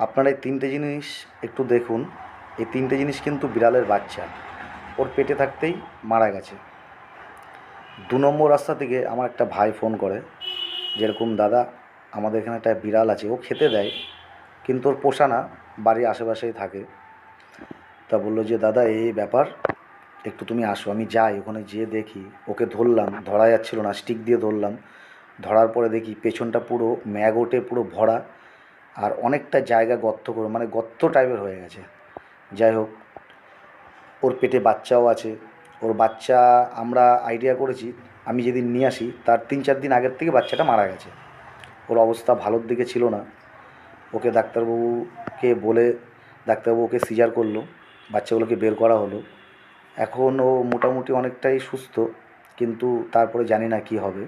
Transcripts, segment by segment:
আপনারা এই তিনটে জিনিস একটু দেখুন। এই তিনটে জিনিস কিন্তু বিড়ালের বাচ্চা, ওর পেটে থাকতেই মারা গেছে। 2 নম্বর রাস্তা থেকে আমার একটা ভাই ফোন করে, যেরকম দাদা আমাদের এখানে একটা বিড়াল আছে, ও খেতে দেয় কিন্তু ওর পোষা না, বাড়ির আশেপাশেই থাকে। তা বললো যে দাদা এই ব্যাপার, একটু তুমি আসো। আমি যাই, ওখানে যেয়ে দেখি, ওকে ধরলাম, ধরা যাচ্ছিল না, স্টিক দিয়ে ধরলাম। ধরার পরে দেখি পেছনটা পুরো ম্যাগটে পুরো ভরা, আর অনেকটা জায়গা গর্ত করে, মানে গর্ত টাইপের হয়ে গেছে। যাই হোক, ওর পেটে বাচ্চাও আছে। ওর বাচ্চা আমরা আইডিয়া করেছি, আমি যেদিন নিয়ে আসি তার 3-4 দিন আগের থেকে বাচ্চাটা মারা গেছে। ওর অবস্থা ভালোর দিকে ছিল না। ওকে ডাক্তারবাবুকে বলে ডাক্তারবাবু ওকে সিজার করলো, বাচ্চাগুলোকে বের করা হলো। এখন ও মোটামুটি অনেকটাই সুস্থ, কিন্তু তারপরে জানি না কী হবে।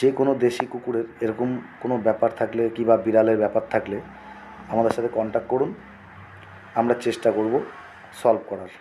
যে কোনো দেশি কুকুরের এরকম কোনো ব্যাপার থাকলে কিংবা বিড়ালের ব্যাপার থাকলে আমাদের সাথে কন্ট্যাক্ট করুন, আমরা চেষ্টা করব সলভ করার।